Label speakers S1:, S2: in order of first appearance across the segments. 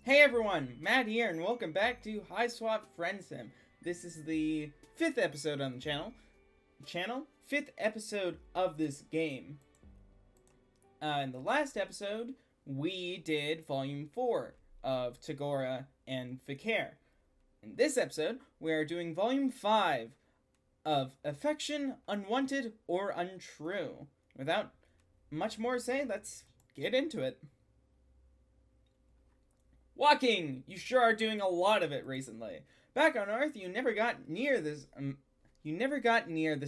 S1: Hey everyone, Matt here, and welcome back to Hiveswap Friendsim. This is the 5th episode on the channel. 5th episode of this game. In the last episode, we did Volume 4 of Tagora and Fikir. In this episode, we are doing Volume 5 of Affection, Unwanted, or Untrue. Without much more to say, let's get into it. Walking! You sure are doing a lot of it recently. Back on Earth, you never got near this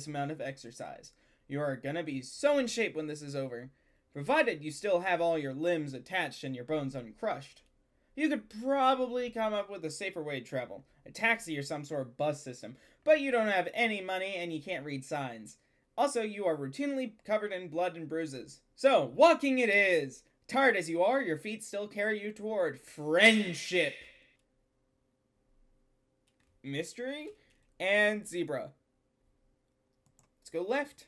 S1: amount of exercise. You are gonna be so in shape when this is over, provided you still have all your limbs attached and your bones uncrushed. You could probably come up with a safer way to travel, a taxi or some sort of bus system, but you don't have any money and you can't read signs. Also, you are routinely covered in blood and bruises. So, walking it is! Tired as you are, your feet still carry you toward friendship, mystery, and Zebruh. Let's go left.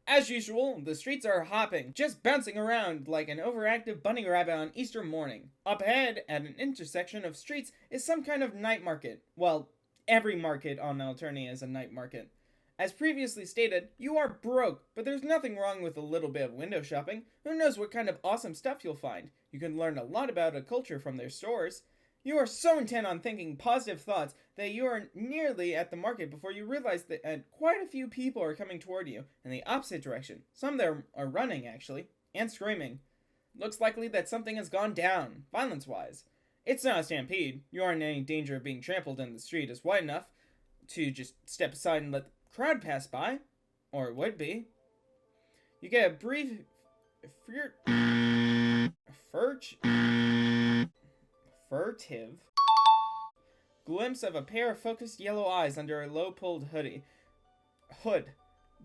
S1: As usual, the streets are hopping, just bouncing around like an overactive bunny rabbit on Easter morning. Up ahead, at an intersection of streets, is some kind of night market. Well, every market on Alternia is a night market. As previously stated, you are broke, but there's nothing wrong with a little bit of window shopping. Who knows what kind of awesome stuff you'll find. You can learn a lot about a culture from their stores. You are so intent on thinking positive thoughts that you are nearly at the market before you realize that quite a few people are coming toward you in the opposite direction. Some there are running, actually, and screaming. Looks likely that something has gone down, violence-wise. It's not a stampede. You aren't in any danger of being trampled and the street is wide enough to just step aside and let crowd pass by, or it would be. You get a brief furtive glimpse of a pair of focused yellow eyes under a low-pulled hood.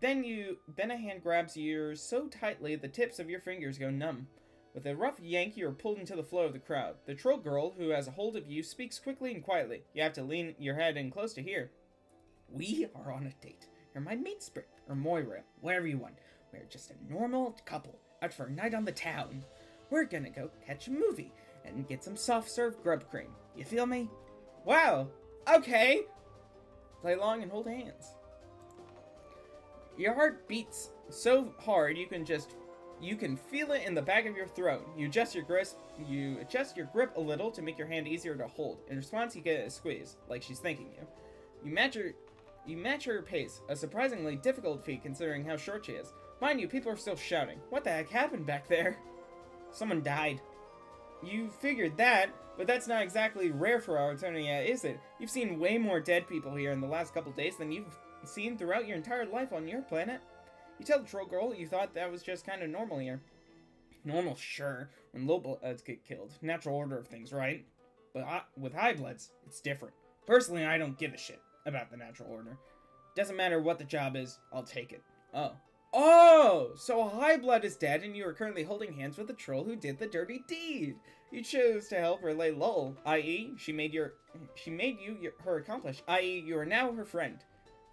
S1: Then a hand grabs yours so tightly the tips of your fingers go numb. With a rough yank, you are pulled into the flow of the crowd. The troll girl, who has a hold of you, speaks quickly and quietly. You have to lean your head in close to hear. We are on a date. You're my mate Sprit, or Moira, whatever you want. We're just a normal couple, out for a night on the town. We're gonna go catch a movie, and get some soft-serve grub cream. You feel me? Wow, okay! Play along and hold hands. Your heart beats so hard you can feel it in the back of your throat. You adjust your grip a little to make your hand easier to hold. In response, you get a squeeze, like she's thanking you. You match her pace, a surprisingly difficult feat considering how short she is. Mind you, people are still shouting. What the heck happened back there? Someone died. You figured that, but that's not exactly rare for Alternia, is it? You've seen way more dead people here in the last couple days than you've seen throughout your entire life on your planet. You tell the troll girl you thought that was just kind of normal here. Normal, sure, when low bloods get killed. Natural order of things, right? But with high bloods, it's different. Personally, I don't give a shit about the natural order. Doesn't matter what the job is, I'll take it. Oh, so High Blood is dead and you are currently holding hands with the troll who did the dirty deed. You chose to help her lay low, i.e. she made you her accomplice, i.e. you are now her friend.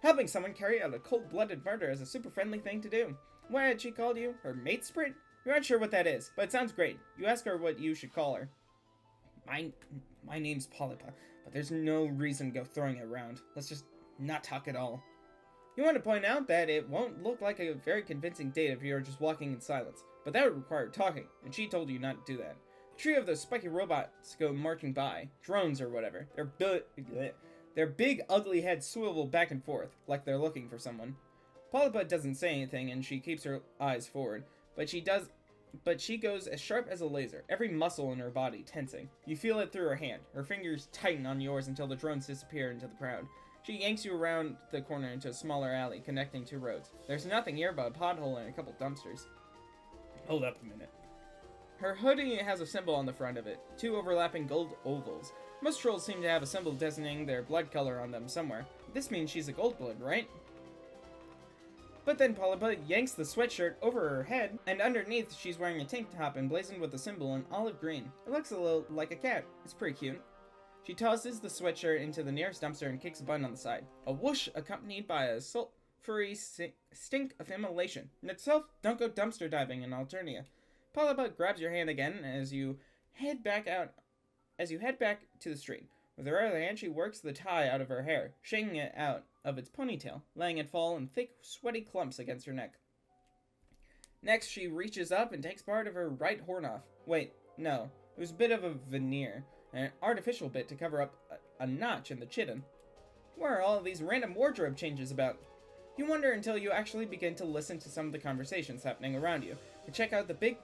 S1: Helping someone carry out a cold-blooded murder is a super friendly thing to do. Why had she called you? Her mate Sprint? You're not sure what that is, but it sounds great. You ask her what you should call her. My name's Polypa, but there's no reason to go throwing it around. Let's just not talk at all. You want to point out that it won't look like a very convincing date if you're just walking in silence, but that would require talking, and she told you not to do that. A trio of those spiky robots go marching by, drones or whatever. Their big ugly heads swivel back and forth, like they're looking for someone. Polypa doesn't say anything and she keeps her eyes forward, but she goes as sharp as a laser, every muscle in her body tensing. You feel it through her hand. Her fingers tighten on yours until the drones disappear into the crowd. She yanks you around the corner into a smaller alley connecting two roads. There's nothing here but a pothole and a couple dumpsters. Hold up a minute. Her hoodie has a symbol on the front of it, two overlapping gold ovals. Most trolls seem to have a symbol designating their blood color on them somewhere. This means she's a gold blood, right? But then Polypa yanks the sweatshirt over her head, and underneath she's wearing a tank top emblazoned with the symbol in olive green. It looks a little like a cat. It's pretty cute. She tosses the sweatshirt into the nearest dumpster and kicks a button on the side. A whoosh accompanied by a sulfury stink of immolation. In itself, don't go dumpster diving in Alternia. Polypa grabs your hand again as you head back out as you head back to the street. With her other hand, she works the tie out of her hair, shaking it out of its ponytail, letting it fall in thick, sweaty clumps against her neck. Next, she reaches up and takes part of her right horn off. Wait, no. It was a bit of a veneer, an artificial bit to cover up a notch in the chitin. What are all of these random wardrobe changes about? You wonder until you actually begin to listen to some of the conversations happening around you, and check out the big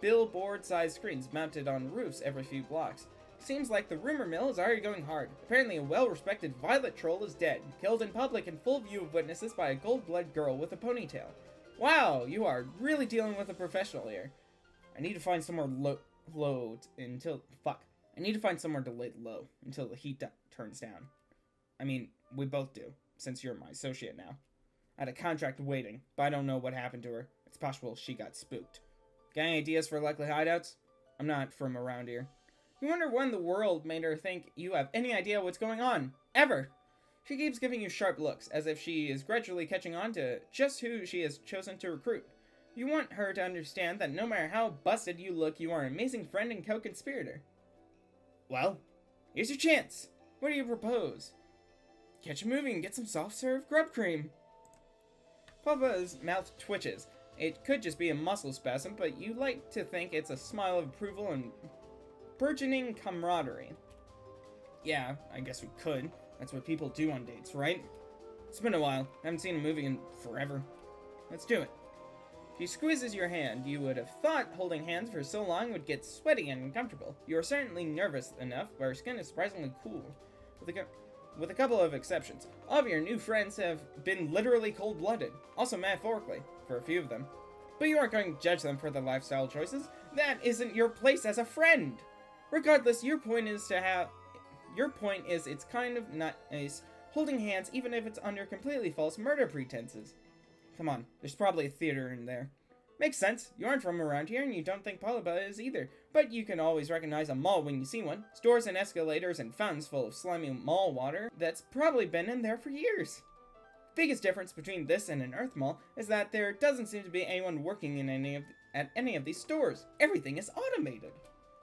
S1: billboard-sized screens mounted on roofs every few blocks. Seems like the rumor mill is already going hard. Apparently a well-respected violet troll is dead, killed in public in full view of witnesses by a gold-blood girl with a ponytail. Wow, you are really dealing with a professional here. I need to find somewhere I need to find somewhere to lay low until the heat turns down. I mean, we both do, since you're my associate now. I had a contract waiting, but I don't know what happened to her. It's possible she got spooked. Got any ideas for likely hideouts? I'm not from around here. You wonder when the world made her think you have any idea what's going on. Ever. She keeps giving you sharp looks, as if she is gradually catching on to just who she has chosen to recruit. You want her to understand that no matter how busted you look, you are an amazing friend and co-conspirator. Well, here's your chance. What do you propose? Catch a movie and get some soft-serve grub cream. Polypa's mouth twitches. It could just be a muscle spasm, but you like to think it's a smile of approval and burgeoning camaraderie. Yeah, I guess we could. That's what people do on dates, right? It's been a while. I haven't seen a movie in forever. Let's do it. She squeezes your hand. You would have thought holding hands for so long would get sweaty and uncomfortable. You are certainly nervous enough, but her skin is surprisingly cool. With a couple of exceptions. All of your new friends have been literally cold-blooded. Also metaphorically, for a few of them. But you aren't going to judge them for their lifestyle choices. That isn't your place as a friend. Regardless, your point is it's kind of nice holding hands even if it's under completely false murder pretenses. Come on, there's probably a theater in there. Makes sense, you aren't from around here and you don't think Polypa is either, but you can always recognize a mall when you see one. Stores and escalators and fountains full of slimy mall water that's probably been in there for years. The biggest difference between this and an Earth mall is that there doesn't seem to be anyone working in any of these stores. Everything is automated.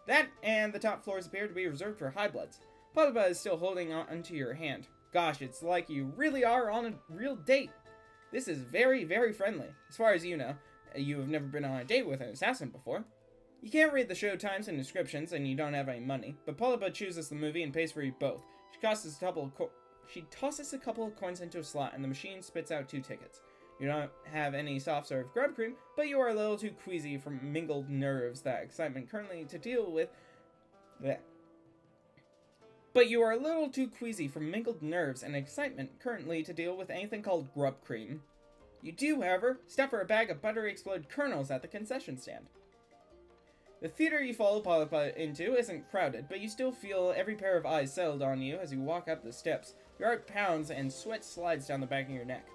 S1: That and the top floors appear to be reserved for high bloods. Polypa is still holding on to your hand. Gosh, it's like you really are on a real date. This is very, very friendly. As far as you know, you have never been on a date with an assassin before. You can't read the show times and descriptions, and you don't have any money, but Polypa chooses the movie and pays for you both. She tosses a couple of coins into a slot, and the machine spits out 2 tickets. You don't have any soft-serve grub cream, but you are a little too queasy from mingled nerves that excitement currently to deal with anything called grub cream. You do, however, stop for a bag of buttery exploded kernels at the concession stand. The theater you follow Polypa into isn't crowded, but you still feel every pair of eyes settled on you as you walk up the steps. Your heart pounds and sweat slides down the back of your neck.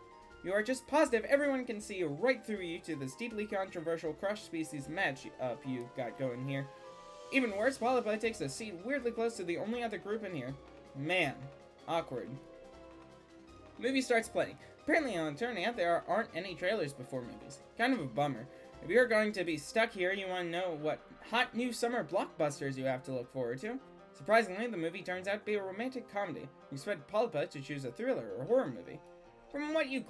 S1: You are just positive everyone can see right through you to this deeply controversial cross-species match-up you've got going here. Even worse, Polypa takes a seat weirdly close to the only other group in here. Man. Awkward. The movie starts playing. Apparently on turning out there aren't any trailers before movies. Kind of a bummer. If you're going to be stuck here, you want to know what hot new summer blockbusters you have to look forward to. Surprisingly, the movie turns out to be a romantic comedy. You expect Polypa to choose a thriller or horror movie. From what you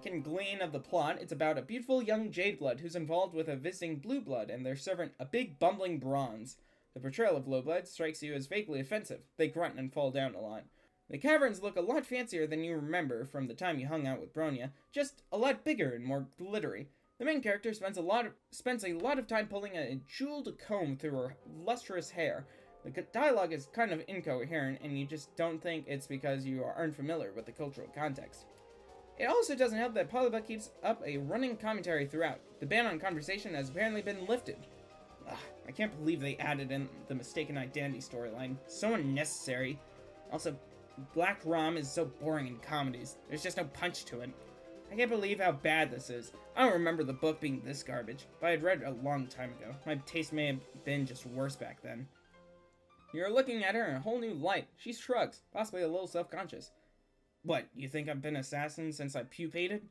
S1: can glean of the plot, it's about a beautiful young Jadeblood who's involved with a visiting Blueblood and their servant, a big bumbling Bronze. The portrayal of Lowblood strikes you as vaguely offensive. They grunt and fall down a lot. The caverns look a lot fancier than you remember from the time you hung out with Bronya, just a lot bigger and more glittery. The main character spends a lot of time pulling a jeweled comb through her lustrous hair. The dialogue is kind of incoherent, and you just don't think it's because you are unfamiliar with the cultural context. It also doesn't help that Polypa keeps up a running commentary throughout. The ban on conversation has apparently been lifted. Ugh, I can't believe they added in the mistaken identity storyline. So unnecessary. Also, Black Rom is so boring in comedies. There's just no punch to it. I can't believe how bad this is. I don't remember the book being this garbage, but I had read it a long time ago. My taste may have been just worse back then. You're looking at her in a whole new light. She shrugs, possibly a little self-conscious. What, you think I've been an assassin since I pupated?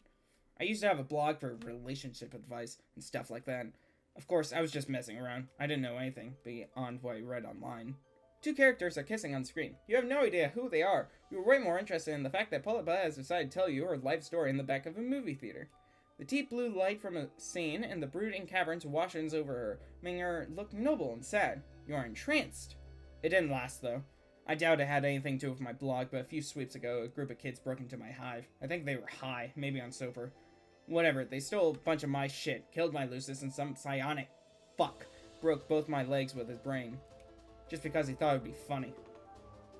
S1: I used to have a blog for relationship advice and stuff like that. Of course, I was just messing around. I didn't know anything beyond what I read online. Two characters are kissing on screen. You have no idea who they are. You were way more interested in the fact that Polypa has decided to tell you her life story in the back of a movie theater. The deep blue light from a scene and the brooding caverns washes over her, making her look noble and sad. You are entranced. It didn't last, though. I doubt it had anything to do with my blog, but a few sweeps ago, a group of kids broke into my hive. I think they were high, maybe on sober. Whatever, they stole a bunch of my shit, killed my Lucis, and some psionic fuck broke both my legs with his brain. Just because he thought it would be funny.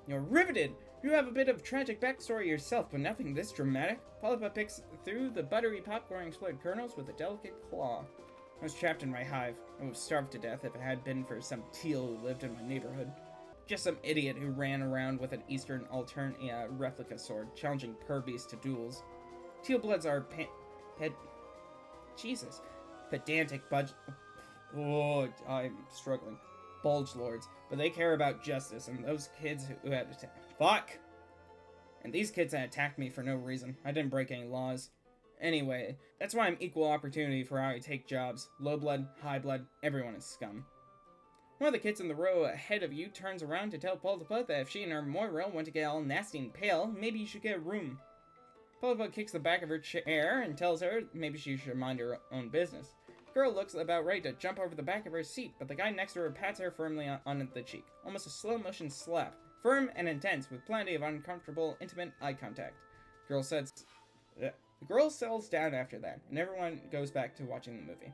S1: You're riveted! You have a bit of tragic backstory yourself, but nothing this dramatic. Polypa picks through the buttery popcorn exploded kernels with a delicate claw. I was trapped in my hive. I would have starved to death if it had been for some teal who lived in my neighborhood. Just some idiot who ran around with an Eastern Alternia replica sword, challenging Purbeast to duels. Teal bloods are Jesus. Pedantic Oh, I'm struggling. Bulge lords, but they care about justice, and those kids who had fuck! And these kids had attacked me for no reason. I didn't break any laws. Anyway, that's why I'm equal opportunity for how I take jobs. Low blood, high blood, everyone is scum. One of the kids in the row ahead of you turns around to tell Polypa that if she and her Moira want to get all nasty and pale, maybe you should get a room. Polypa kicks the back of her chair and tells her maybe she should mind her own business. The girl looks about ready to jump over the back of her seat, but the guy next to her pats her firmly on the cheek. Almost a slow-motion slap. Firm and intense, with plenty of uncomfortable, intimate eye contact. The girl settles down after that, and everyone goes back to watching the movie.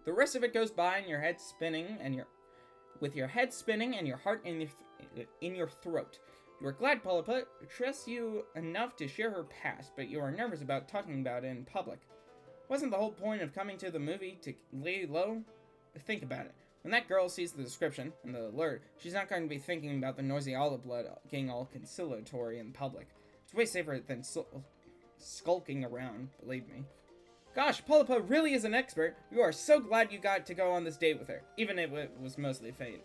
S1: The rest of it goes by, and your head spinning, and your head spinning, and your heart in your throat. You are glad Polypa trusts you enough to share her past, but you are nervous about talking about it in public. Wasn't the whole point of coming to the movie to lay low? Think about it. When that girl sees the description and the alert, she's not going to be thinking about the noisy olive blood getting all conciliatory in public. It's way safer than skulking around, believe me. Gosh, Polypa really is an expert. You are so glad you got to go on this date with her, even if it was mostly fake.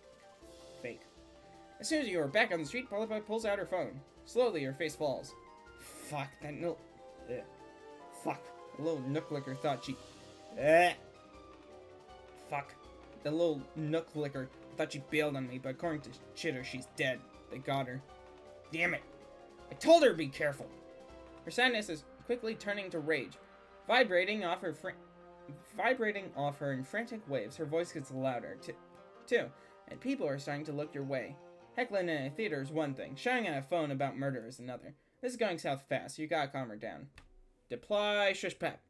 S1: As soon as you are back on the street, Polypa pulls out her phone. Slowly, her face falls. Fuck, that no... Fuck. The little nook licker thought she... Fuck. The little nook licker thought she bailed on me, but according to Chitter, she's dead. They got her. Damn it. I told her to be careful. Her sadness is quickly turning to rage. Vibrating off her in frantic waves, her voice gets louder, too. And people are starting to look your way. Heckling in a theater is one thing. Shouting on a phone about murder is another. This is going south fast, so you gotta calm her down. Deploy shush pep.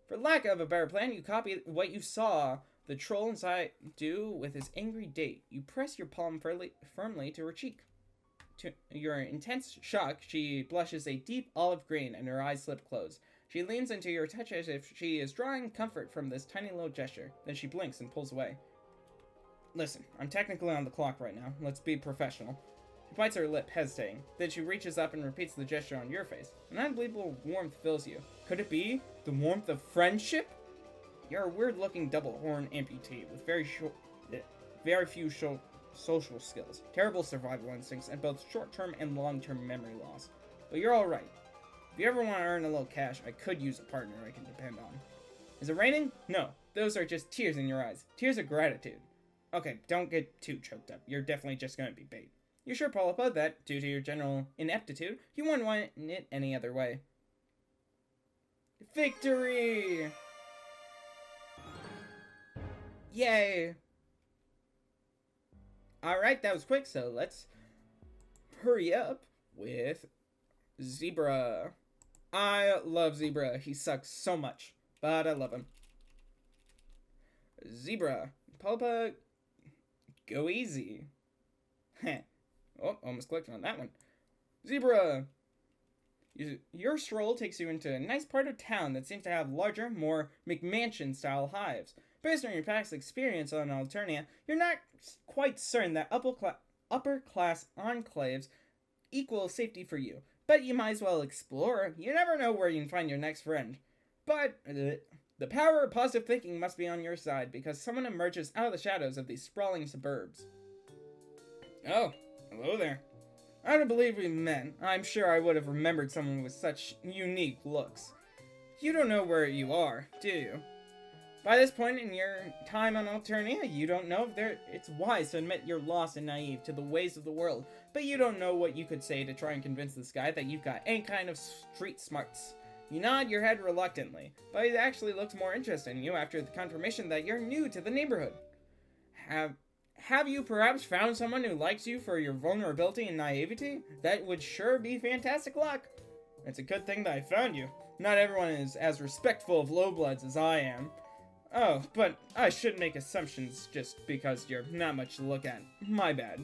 S1: For lack of a better plan, you copy what you saw the troll inside do with his angry date. You press your palm firmly to her cheek. To your intense shock, she blushes a deep olive green and her eyes slip closed. She leans into your touch as if she is drawing comfort from this tiny little gesture. Then she blinks and pulls away. Listen, I'm technically on the clock right now. Let's be professional. She bites her lip, hesitating. Then she reaches up and repeats the gesture on your face. An unbelievable warmth fills you. Could it be the warmth of friendship? You're a weird-looking double-horn amputee with very few social skills, terrible survival instincts, and both short-term and long-term memory loss. But you're alright. If you ever want to earn a little cash, I could use a partner I can depend on. Is it raining? No. Those are just tears in your eyes. Tears of gratitude. Okay, don't get too choked up. You're definitely just going to be bait. You're sure, Polypa, that, due to your general ineptitude, you wouldn't want it any other way. Victory! Yay! Alright, that was quick, so let's hurry up with Zebruh. I love Zebruh. He sucks so much, but I love him. Zebruh. Polypa, go easy. Heh. Oh, almost clicked on that one. Zebruh. Your stroll takes you into a nice part of town that seems to have larger, more McMansion-style hives. Based on your past experience on Alternia, you're not quite certain that upper-class enclaves equal safety for you. But you might as well explore. You never know where you can find your next friend. But the power of positive thinking must be on your side, because someone emerges out of the shadows of these sprawling suburbs. Oh, hello there. I don't believe we met. I'm sure I would have remembered someone with such unique looks. You don't know where you are, do you? By this point in your time on Alternia, you don't know if it's wise to admit you're lost and naive to the ways of the world, but you don't know what you could say to try and convince this guy that you've got any kind of street smarts. You nod your head reluctantly, but it actually looks more interesting in you after the confirmation that you're new to the neighborhood. Have you perhaps found someone who likes you for your vulnerability and naivety? That would sure be fantastic luck. It's a good thing that I found you. Not everyone is as respectful of lowbloods as I am. Oh, but I shouldn't make assumptions just because you're not much to look at. My bad.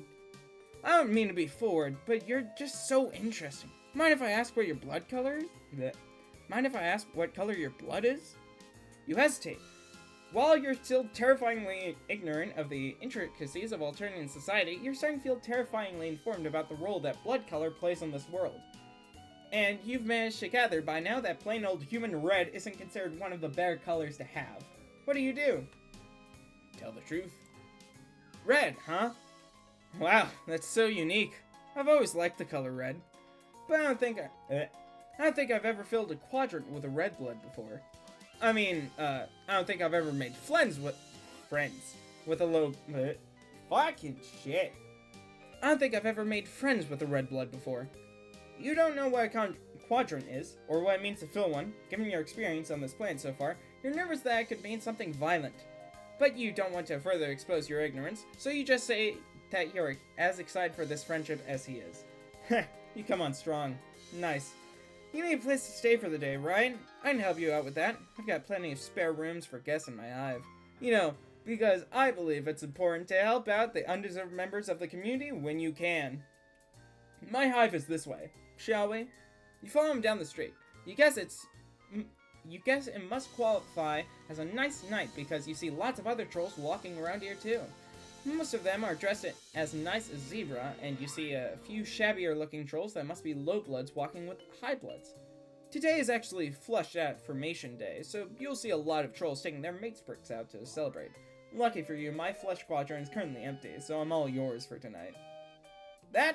S1: I don't mean to be forward, but you're just so interesting. Mind if I ask what your blood color is? Mind if I ask what color your blood is? You hesitate. While you're still terrifyingly ignorant of the intricacies of Alternian society, you're starting to feel terrifyingly informed about the role that blood color plays in this world. And you've managed to gather by now that plain old human red isn't considered one of the better colors to have. What do you do? Tell the truth. Red, huh? Wow, that's so unique. I've always liked the color red, but I don't think I've ever filled a quadrant with a red blood before. I don't think I've ever made friends with a low. Fucking shit. I don't think I've ever made friends with a red blood before. You don't know what a quadrant is, or what it means to fill one. Given your experience on this planet so far, you're nervous that it could mean something violent. But you don't want to further expose your ignorance, so you just say that you're as excited for this friendship as he is. Heh, you come on strong. Nice. You need a place to stay for the day, right? I can help you out with that. I've got plenty of spare rooms for guests in my hive. You know, because I believe it's important to help out the undeserved members of the community when you can. My hive is this way, shall we? You follow him down the street. You guess it must qualify as a nice night because you see lots of other trolls walking around here too. Most of them are dressed as nice as Zebruh, and you see a few shabbier looking trolls that must be low bloods walking with high bloods. Today is actually flushed out formation day, so you'll see a lot of trolls taking their mate spricks out to celebrate. Lucky for you, my flesh quadrant is currently empty, so I'm all yours for tonight. That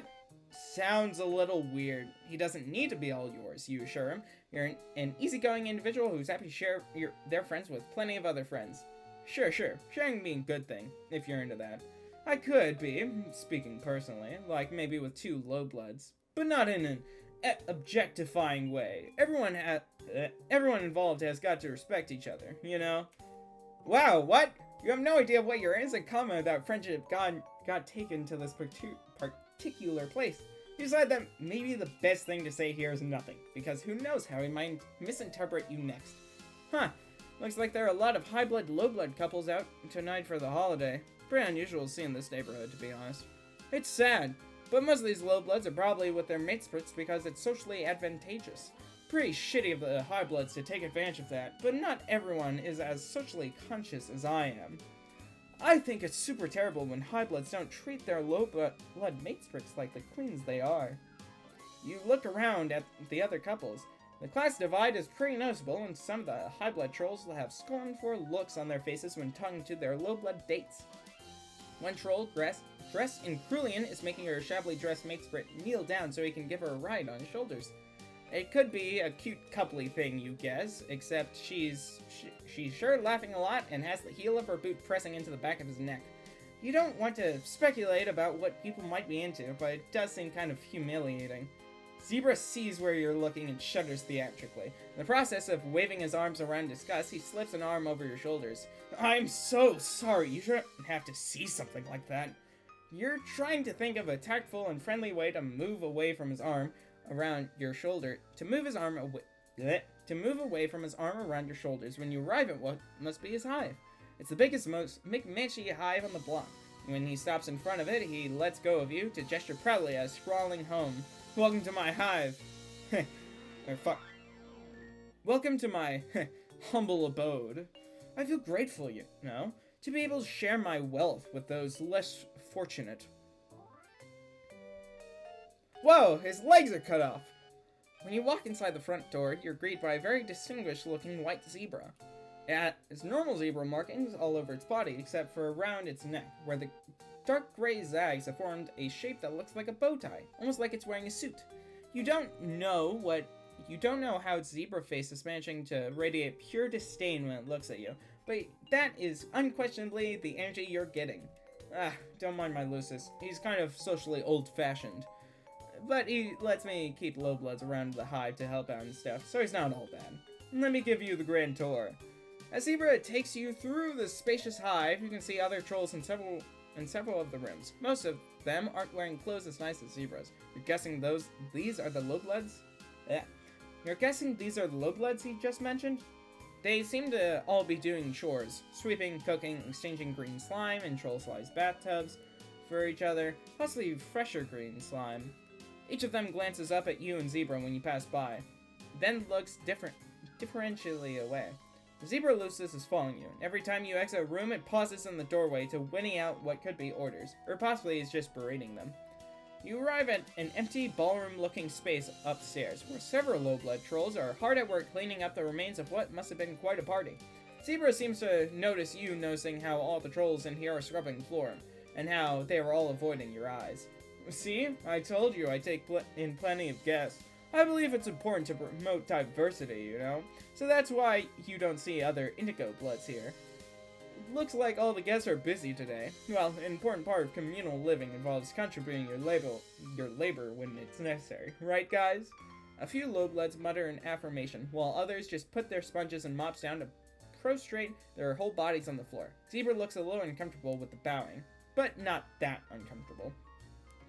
S1: sounds a little weird. He doesn't need to be all yours, you assure him. You're an easygoing individual who's happy to share their friends with plenty of other friends. Sure. Sharing being a good thing, if you're into that. I could be, speaking personally, like maybe with two low bloods, but not in an objectifying way. Everyone involved has got to respect each other, you know? Wow, what? You have no idea what your innocent comment about friendship got taken to this particular place. You decide that maybe the best thing to say here is nothing, because who knows how he might misinterpret you next. Huh. Looks like there are a lot of high-blood, low-blood couples out tonight for the holiday. Pretty unusual to see in this neighborhood, to be honest. It's sad, but most of these low-bloods are probably with their mate sprits because it's socially advantageous. Pretty shitty of the high-bloods to take advantage of that, but not everyone is as socially conscious as I am. I think it's super terrible when high-bloods don't treat their low-blood mate sprits like the queens they are. You look around at the other couples. The class divide is pretty noticeable, and some of the high-blood trolls will have scornful looks on their faces when talking to their low-blood dates. One troll, dressed in Krulian, is making her shabbily dressed mate sprit kneel down so he can give her a ride on his shoulders. It could be a cute coupley thing, you guess, except she's sure laughing a lot and has the heel of her boot pressing into the back of his neck. You don't want to speculate about what people might be into, but it does seem kind of humiliating. Zebruh sees where you're looking and shudders theatrically. In the process of waving his arms around in disgust, he slips an arm over your shoulders. I'm so sorry, you shouldn't have to see something like that. You're trying to think of a tactful and friendly way to move away from his arm around your shoulder, to move away from his arm around your shoulders when you arrive at what must be his hive. It's the biggest, most McMancy hive on the block. When he stops in front of it, he lets go of you to gesture proudly at a sprawling home. Welcome to my hive. Welcome to my humble abode. I feel grateful, you know, to be able to share my wealth with those less fortunate. Whoa, his legs are cut off. When you walk inside the front door, you're greeted by a very distinguished-looking white zebra. It has normal zebra markings all over its body, except for around its neck, where the dark gray zags have formed a shape that looks like a bow tie, almost like it's wearing a suit. You don't know how its zebra face is managing to radiate pure disdain when it looks at you, but that is unquestionably the energy you're getting. Don't mind my Lucis. He's kind of socially old-fashioned. But he lets me keep lowbloods around the hive to help out and stuff, so he's not all bad. Let me give you the grand tour. As Zebruh takes you through the spacious hive, you can see other trolls in several of the rooms. Most of them aren't wearing clothes as nice as Zebrah's. You're guessing these are the lowbloods? Yeah. You're guessing these are the lowbloods he just mentioned? They seem to all be doing chores. Sweeping, cooking, exchanging green slime in troll-sized bathtubs for each other, possibly fresher green slime. Each of them glances up at you and Zebruh when you pass by, then looks differentially away. Zebruh Lucis is following you, and every time you exit a room, it pauses in the doorway to whinny out what could be orders, or possibly is just berating them. You arrive at an empty ballroom-looking space upstairs, where several low-blood trolls are hard at work cleaning up the remains of what must have been quite a party. Zebruh seems to notice you noticing how all the trolls in here are scrubbing the floor, and how they are all avoiding your eyes. See? I told you I take in plenty of guests. I believe it's important to promote diversity, you know? So that's why you don't see other indigo bloods here. Looks like all the guests are busy today. Well, an important part of communal living involves contributing your labor when it's necessary. Right, guys? A few lowbloods mutter an affirmation, while others just put their sponges and mops down to prostrate their whole bodies on the floor. Zebruh looks a little uncomfortable with the bowing, but not that uncomfortable.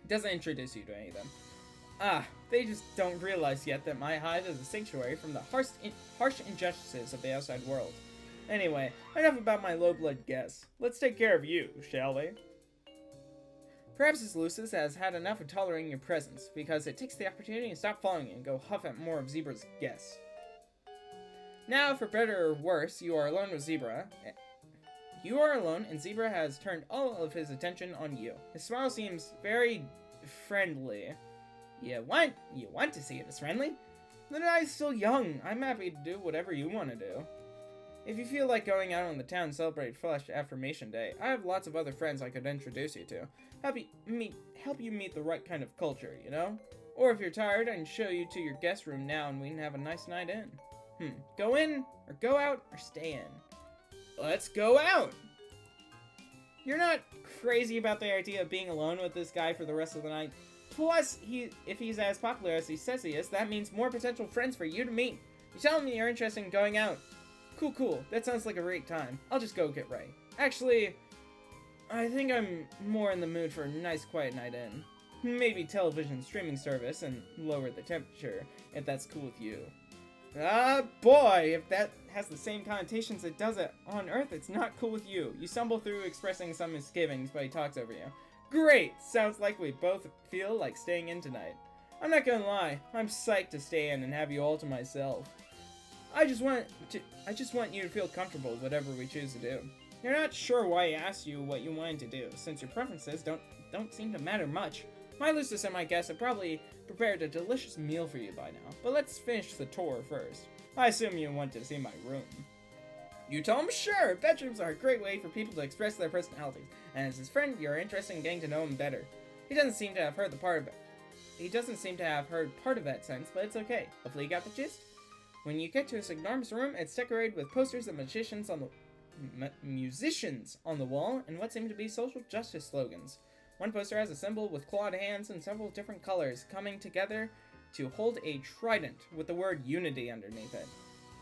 S1: Doesn't introduce you to any of them. They just don't realize yet that my hive is a sanctuary from the harsh injustices of the outside world. Anyway, enough about my low-blood guests. Let's take care of you, shall we? Perhaps his Lucis has had enough of tolerating your presence, because it takes the opportunity to stop following you and go huff at more of Zebrah's guests. Now, for better or worse, you are alone with Zebruh. You are alone, and Zebruh has turned all of his attention on you. His smile seems very friendly. You want to see it as friendly? The night is still young. I'm happy to do whatever you want to do. If you feel like going out on the town to celebrate Flesh Affirmation Day, I have lots of other friends I could introduce you to. Help you meet the right kind of culture, you know? Or if you're tired, I can show you to your guest room now and we can have a nice night in. Go in, or go out, or stay in. Let's go out! You're not crazy about the idea of being alone with this guy for the rest of the night. Plus, if he's as popular as he says he is, that means more potential friends for you to meet. You tell him you're interested in going out. Cool. That sounds like a great time. I'll just go get ready. Actually, I think I'm more in the mood for a nice quiet night in. Maybe television streaming service and lower the temperature, if that's cool with you. Boy, if that has the same connotations it does it on Earth, it's not cool with you. You stumble through expressing some misgivings, but he talks over you. Great! Sounds like we both feel like staying in tonight. I'm not gonna lie, I'm psyched to stay in and have you all to myself. I just want you to feel comfortable whatever we choose to do. You're not sure why I asked you what you wanted to do, since your preferences don't seem to matter much. My Lucis and my guests have probably prepared a delicious meal for you by now, but let's finish the tour first. I assume you want to see my room. You tell him sure! Bedrooms are a great way for people to express their personalities, and as his friend, you're interested in getting to know him better. He doesn't seem to have heard part of that sentence, but it's okay. Hopefully you got the gist? When you get to this enormous room, it's decorated with posters of musicians on the wall, and what seem to be social justice slogans. One poster has a symbol with clawed hands and several different colors coming together to hold a trident with the word unity underneath it.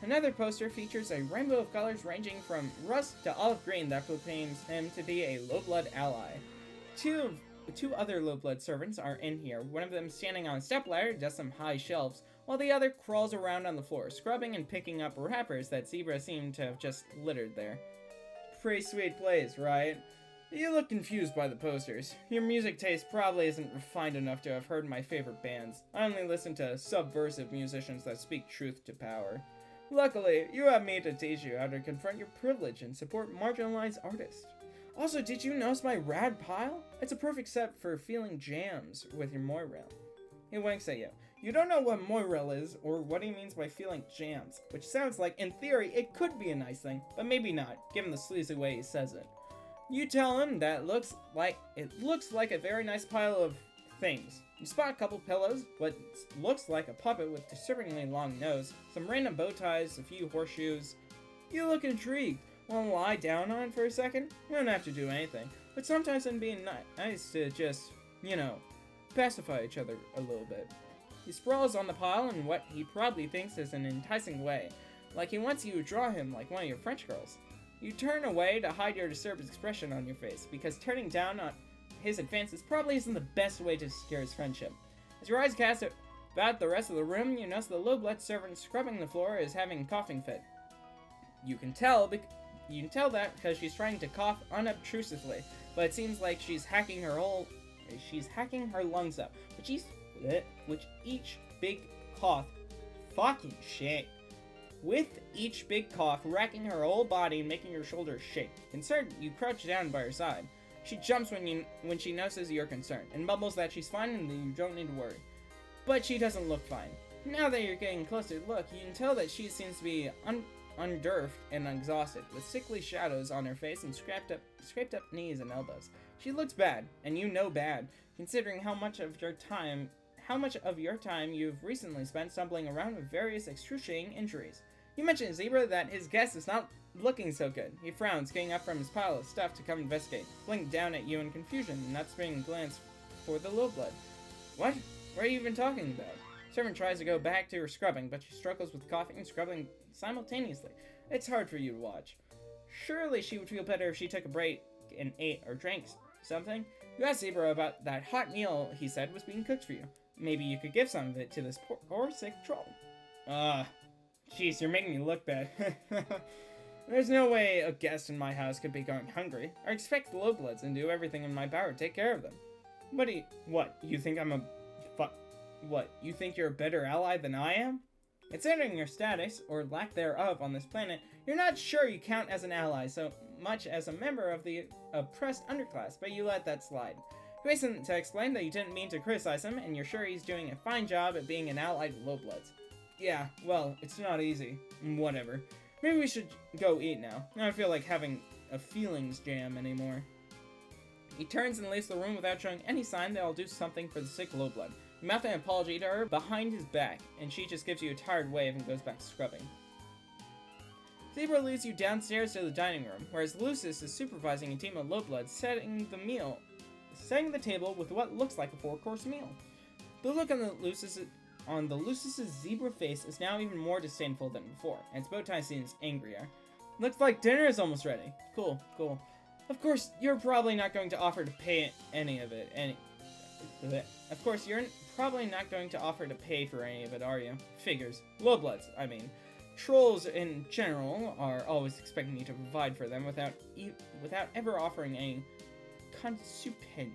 S1: Another poster features a rainbow of colors ranging from rust to olive green that proclaims him to be a low-blood ally. Two other low-blood servants are in here, one of them standing on a stepladder to some high shelves, while the other crawls around on the floor, scrubbing and picking up wrappers that Zebruh seemed to have just littered there. Pretty sweet place, right? You look confused by the posters. Your music taste probably isn't refined enough to have heard my favorite bands. I only listen to subversive musicians that speak truth to power. Luckily, you have me to teach you how to confront your privilege and support marginalized artists. Also, did you notice my rad pile? It's a perfect set for feeling jams with your Moirail. He winks at you. You don't know what Moirail is, or what he means by feeling jams, which sounds like, in theory, it could be a nice thing, but maybe not, given the sleazy way he says it. You tell him that it looks like a very nice pile of things. You spot a couple pillows, what looks like a puppet with a disturbingly long nose, some random bow ties, a few horseshoes. You look intrigued. Want to lie down on it for a second? You don't have to do anything, but sometimes it'd be nice to just, pacify each other a little bit. He sprawls on the pile in what he probably thinks is an enticing way, like he wants you to draw him like one of your French girls. You turn away to hide your disturbed expression on your face, because turning down on his advances probably isn't the best way to secure his friendship. As your eyes cast about the rest of the room, you notice the low-blood servant scrubbing the floor is having a coughing fit. You can tell that because she's trying to cough unobtrusively, but it seems like she's hacking her lungs up, which each big cough, fucking shit, with each big cough racking her whole body and making her shoulders shake. Concerned, you crouch down by her side. She jumps when she notices you're concerned, and mumbles that she's fine and that you don't need to worry. But she doesn't look fine. Now that you're getting closer to look, you can tell that she seems to be underfed and exhausted, with sickly shadows on her face and scraped up knees and elbows. She looks bad, and you know bad, considering how much of your time you've recently spent stumbling around with various excruciating injuries. You mentioned to Zebruh that his guest is not looking so good. He frowns, getting up from his pile of stuff to come investigate, blinked down at you in confusion, and not sparing a glance for the low blood. What? What are you even talking about? Servant tries to go back to her scrubbing, but she struggles with coughing and scrubbing simultaneously. It's hard for you to watch. Surely she would feel better if she took a break and ate or drank something. You asked Zebruh about that hot meal he said was being cooked for you. Maybe you could give some of it to this poor sick troll. Jeez, you're making me look bad. There's no way a guest in my house could be going hungry. I expect the low-bloods and do everything in my power to take care of them. You think you think you're a better ally than I am? Considering your status, or lack thereof, on this planet, you're not sure you count as an ally so much as a member of the oppressed underclass, but you let that slide. You hasten to explain that you didn't mean to criticize him, and you're sure he's doing a fine job at being an ally to low-bloods. Yeah, well, it's not easy. Whatever. Maybe we should go eat now. I don't feel like having a feelings jam anymore. He turns and leaves the room without showing any sign that I'll do something for the sick low-blood. You mouth an apology to her behind his back, and she just gives you a tired wave and goes back to scrubbing. Zebruh leads you downstairs to the dining room, whereas Lucius is supervising a team of low-bloods setting the table with what looks like a 4-course meal. The look on the Lucius's zebra face is now even more disdainful than before, and its bow tie seems angrier. Looks like dinner is almost ready. Cool. Of course, you're probably not going to offer to pay any of it, Of course, you're probably not going to offer to pay for any of it, are you? Figures. Low-bloods, I mean. Trolls, in general, are always expecting you to provide for them without ever offering any consupence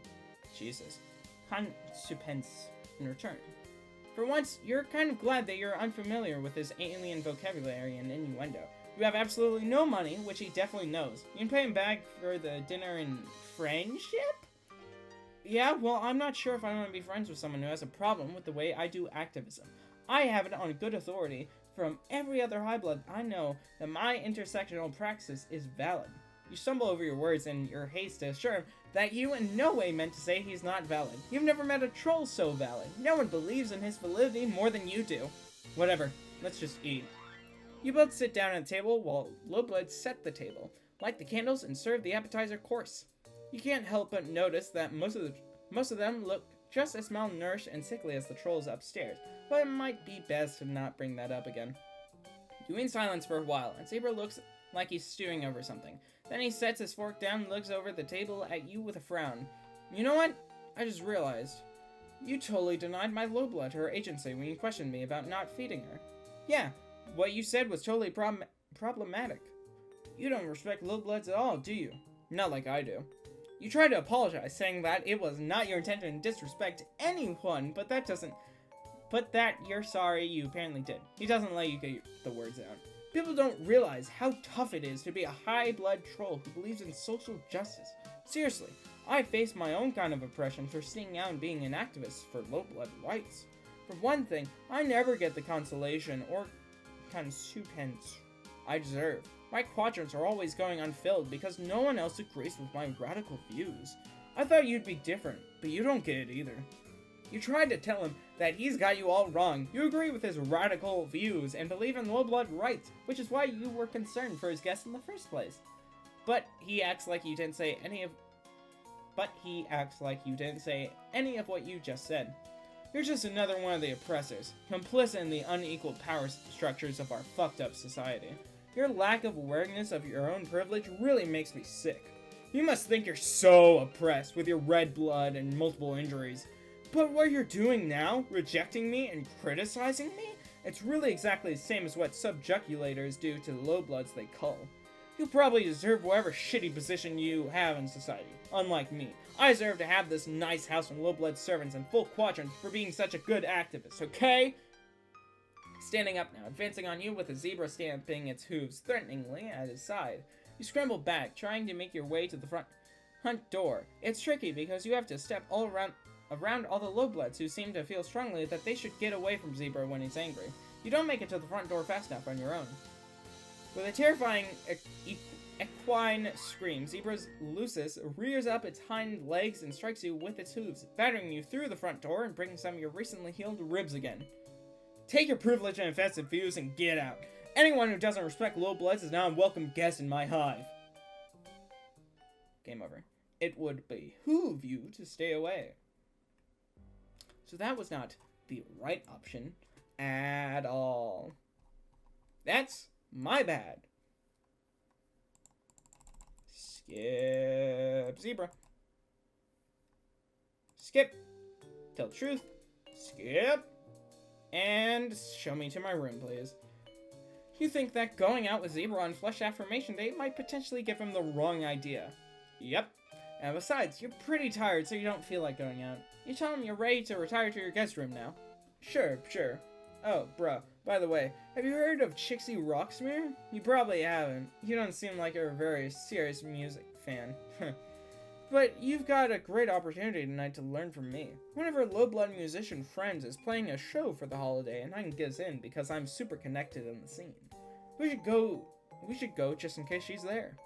S1: in return. For once, you're kind of glad that you're unfamiliar with his alien vocabulary and innuendo. You have absolutely no money, which he definitely knows. You can pay him back for the dinner in friendship? Yeah, well, I'm not sure if I want to be friends with someone who has a problem with the way I do activism. I have it on good authority from every other high-blood I know that my intersectional praxis is valid. You stumble over your words in your haste to assure him that you in no way meant to say he's not valid. You've never met a troll so valid. No one believes in his validity more than you do. Whatever, let's just eat. You both sit down at the table while Lowblood set the table, light the candles, and serve the appetizer course. You can't help but notice that most of them look just as malnourished and sickly as the trolls upstairs, but it might be best to not bring that up again. You in silence for a while, and Zebruh looks like he's stewing over something. Then he sets his fork down and looks over the table at you with a frown. You know what? I just realized. You totally denied my Lowblood her agency when you questioned me about not feeding her. Yeah, what you said was totally problematic. You don't respect Lowbloods at all, do you? Not like I do. You tried to apologize, saying that it was not your intention to disrespect anyone, but that you're sorry you apparently did. He doesn't let you get the words out. People don't realize how tough it is to be a high-blood troll who believes in social justice. Seriously, I face my own kind of oppression for sitting out and being an activist for low-blood rights. For one thing, I never get the consolation or consupence I deserve. My quadrants are always going unfilled because no one else agrees with my radical views. I thought you'd be different, but you don't get it either. You tried to tell him that he's got you all wrong. You agree with his radical views and believe in low-blood rights, which is why you were concerned for his guests in the first place. But he acts like you didn't say any of what you just said. You're just another one of the oppressors, complicit in the unequal power structures of our fucked up society. Your lack of awareness of your own privilege really makes me sick. You must think you're so oppressed with your red blood and multiple injuries. But what you're doing now, rejecting me and criticizing me, it's really exactly the same as what subjugulators do to the low-bloods they cull. You probably deserve whatever shitty position you have in society. Unlike me, I deserve to have this nice house and low-blood servants and full quadrants for being such a good activist, okay? Standing up now, advancing on you with a zebra stamping its hooves threateningly at his side. You scramble back, trying to make your way to the front door. It's tricky because you have to step all around all the low-bloods who seem to feel strongly that they should get away from Zebruh when he's angry. You don't make it to the front door fast enough on your own. With a terrifying equine scream, Zebruh's Lucis rears up its hind legs and strikes you with its hooves, battering you through the front door and breaking some of your recently healed ribs again. Take your privilege and offensive views and get out. Anyone who doesn't respect low bloods is now a welcome guest in my hive. Game over. It would behoove you to stay away. So that was not the right option at all. That's my bad. Skip Zebruh. Skip. Tell the truth. Skip. And show me to my room, please. You think that going out with Zebruh on Flesh Affirmation Day might potentially give him the wrong idea. Yep. And besides, you're pretty tired, so you don't feel like going out. You tell him you're ready to retire to your guest room now. Sure. Oh, bruh, by the way, have you heard of Chixie Rocksmere? You probably haven't. You don't seem like you're a very serious music fan. But you've got a great opportunity tonight to learn from me. One of our low-blood musician friends is playing a show for the holiday, and I can get us in because I'm super connected in the scene. We should go just in case she's there.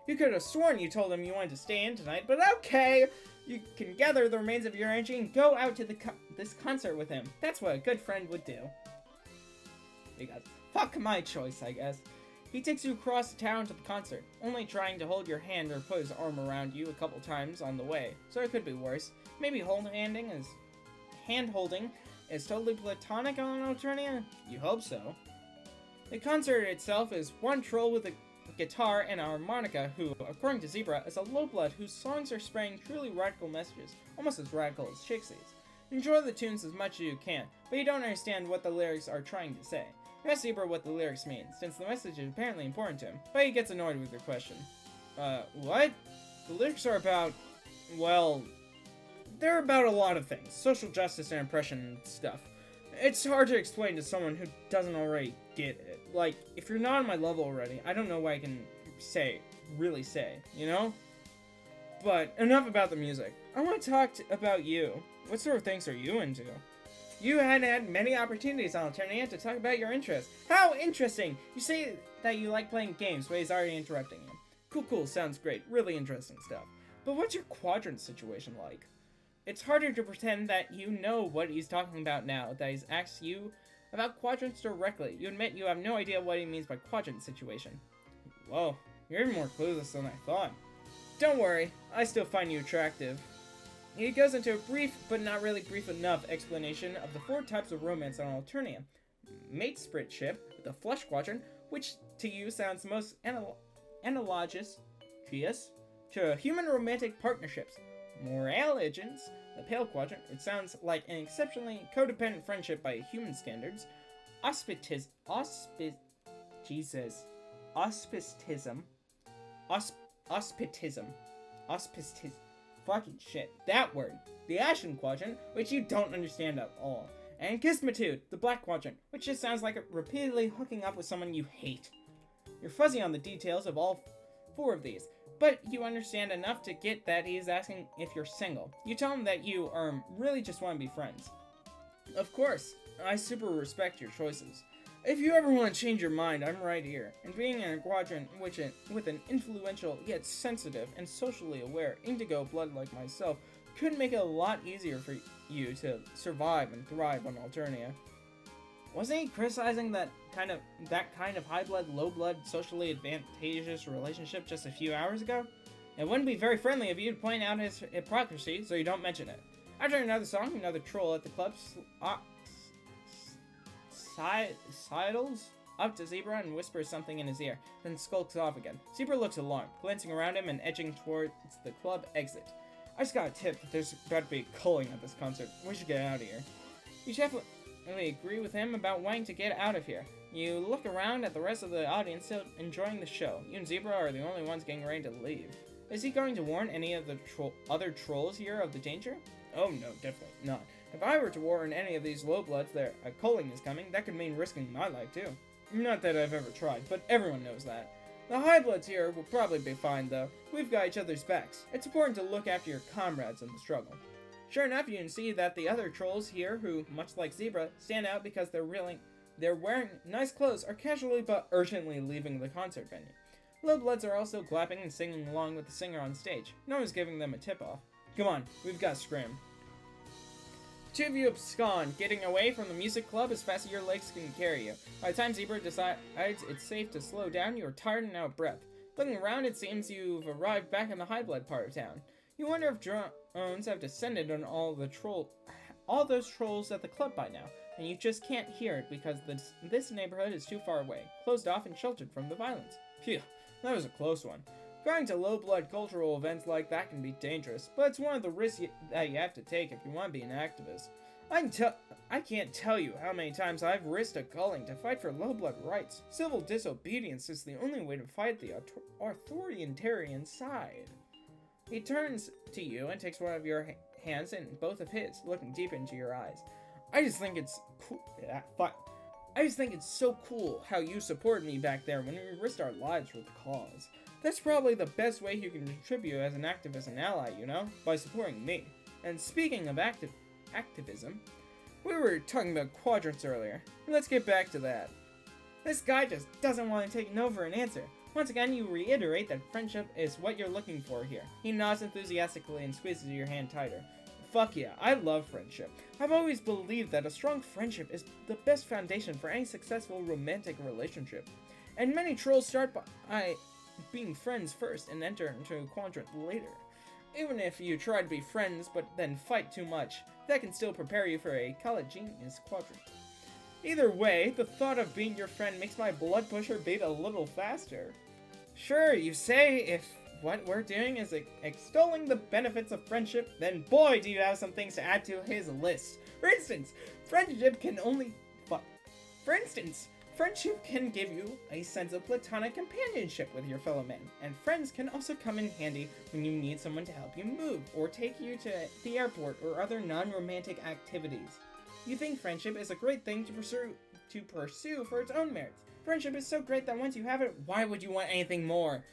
S1: You could have sworn you told him you wanted to stay in tonight, but okay! You can gather the remains of your energy and go out to this concert with him. That's what a good friend would do. Because fuck my choice, I guess. He takes you across the town to the concert, only trying to hold your hand or put his arm around you a couple times on the way, so it could be worse. Maybe hand-holding is totally platonic on Alternia? You hope so. The concert itself is one troll with a guitar and a harmonica who, according to Zebruh, is a low-blood whose songs are spraying truly radical messages, almost as radical as Chixie's. Enjoy the tunes as much as you can, but you don't understand what the lyrics are trying to say. You ask Zebruh what the lyrics mean, since the message is apparently important to him, but he gets annoyed with your question. What? The lyrics are about, well, they're about a lot of things. Social justice and oppression and stuff. It's hard to explain to someone who doesn't already get it. Like, if you're not on my level already, I don't know what I can really say, you know? But enough about the music. I want to talk about you. What sort of things are you into? You had many opportunities on Alternia to talk about your interests. How interesting! You say that you like playing games, but he's already interrupting you. Cool, sounds great. Really interesting stuff. But what's your quadrant situation like? It's harder to pretend that you know what he's talking about now, that he's asked you about quadrants directly. You admit you have no idea what he means by quadrant situation. Whoa, you're even more clueless than I thought. Don't worry, I still find you attractive. He goes into a brief, but not really brief enough, explanation of the 4 types of romance on Alternia. Mate spritship, the flesh quadrant, which to you sounds most analogous to human romantic partnerships. Morale agents, the pale quadrant, which sounds like an exceptionally codependent friendship by human standards. Auspicism. Fucking shit. That word. The Ashen Quadrant, which you don't understand at all. And Gizmatude, the Black Quadrant, which just sounds like repeatedly hooking up with someone you hate. You're fuzzy on the details of all 4 of these, but you understand enough to get that he is asking if you're single. You tell him that you, really just want to be friends. Of course, I super respect your choices. If you ever want to change your mind, I'm right here. And being in a quadrant with an influential, yet sensitive, and socially aware indigo blood like myself could make it a lot easier for you to survive and thrive on Alternia. Wasn't he criticizing that kind of high blood, low blood, socially advantageous relationship just a few hours ago? It wouldn't be very friendly of you to point out his hypocrisy, so you don't mention it. After another song, another troll at the club sidles up to Zebruh and whispers something in his ear, then skulks off again. Zebruh looks alarmed, glancing around him and edging towards the club exit. I just got a tip that there's about to be culling at this concert. We should get out of here. You definitely agree with him about wanting to get out of here. You look around at the rest of the audience still enjoying the show. You and Zebruh are the only ones getting ready to leave. Is he going to warn any of the other trolls here of the danger? Oh no, definitely not. If I were to warn any of these low bloods that a culling is coming, that could mean risking my life too. Not that I've ever tried, but everyone knows that. The high bloods here will probably be fine though. We've got each other's backs. It's important to look after your comrades in the struggle. Sure enough, you can see that the other trolls here, who, much like Zebruh, stand out because they're wearing nice clothes, are casually but urgently leaving the concert venue. Low bloods are also clapping and singing along with the singer on stage. No one's giving them a tip-off. Come on, we've got to scram. Two of you abscond, getting away from the music club as fast as your legs can carry you. By the time Zebruh decides it's safe to slow down, you are tired and out of breath. Looking around, it seems you've arrived back in the high blood part of town. You wonder if drones have descended on all those trolls at the club by now, and you just can't hear it because this neighborhood is too far away, closed off and sheltered from the violence. Phew, that was a close one. Going to low-blood cultural events like that can be dangerous, but it's one of the risks that you have to take if you want to be an activist. I can't tell you how many times I've risked a culling to fight for low-blood rights. Civil disobedience is the only way to fight the authoritarian side. He turns to you and takes one of your hands in both of his, looking deep into your eyes. I just think it's cool. I just think it's so cool how you supported me back there when we risked our lives for the cause. That's probably the best way you can contribute as an activist and ally, you know? By supporting me. And speaking of activism, we were talking about quadrants earlier. Let's get back to that. This guy just doesn't want to take no for an answer. Once again, you reiterate that friendship is what you're looking for here. He nods enthusiastically and squeezes your hand tighter. Fuck yeah, I love friendship. I've always believed that a strong friendship is the best foundation for any successful romantic relationship. And many trolls start by being friends first and enter into a quadrant later. Even if you try to be friends but then fight too much, that can still prepare you for a collegianus quadrant. Either way, the thought of being your friend makes my blood pusher beat a little faster. Sure, you say if what we're doing is extolling the benefits of friendship, then boy do you have some things to add to his list. For instance, friendship can give you a sense of platonic companionship with your fellow men, and friends can also come in handy when you need someone to help you move, or take you to the airport, or other non-romantic activities. You think friendship is a great thing to pursue for its own merits. Friendship is so great that once you have it, why would you want anything more?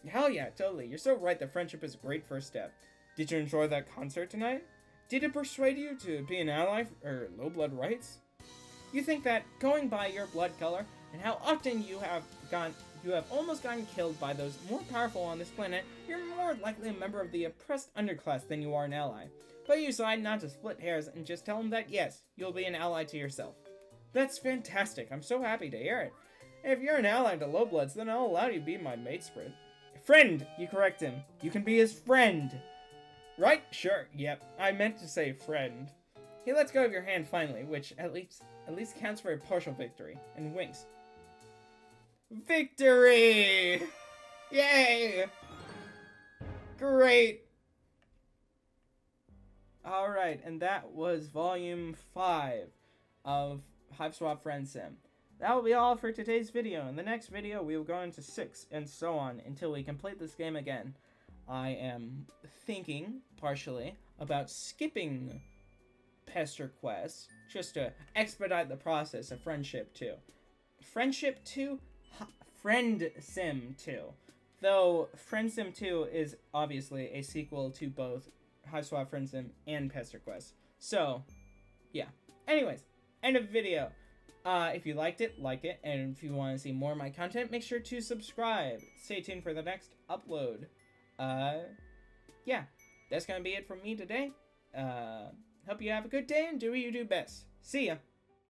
S1: Hell yeah, totally. You're so right that friendship is a great first step. Did you enjoy that concert tonight? Did it persuade you to be an ally for low blood rights? You think that going by your blood color and how often you have almost gotten killed by those more powerful on this planet, you're more likely a member of the oppressed underclass than you are an ally. But you decide not to split hairs and just tell them that yes, you'll be an ally to yourself. That's fantastic. I'm so happy to hear it. If you're an ally to low bloods, then I'll allow you to be my mate spread. Friend, you correct him. You can be his friend. Right? Sure, yep. I meant to say friend. He lets go of your hand finally, which at least counts for a partial victory, and winks. Victory! Yay! Great! Alright, and that was Volume 5 of Hiveswap Friendsim. That will be all for today's video. In the next video, we will go into 6, and so on, until we complete this game again. I am thinking, partially, about skipping Pester Quest, just to expedite the process of Friendship 2. Friendship 2? Friendsim 2. Though Friendsim 2 is obviously a sequel to both Hiveswap Friendsim and Pester Quest. So, yeah. Anyways, end of video. If you liked it, like it, and if you want to see more of my content, make sure to subscribe. Stay tuned for the next upload. Yeah, that's gonna be it from me today. Hope you have a good day and do what you do best. See ya!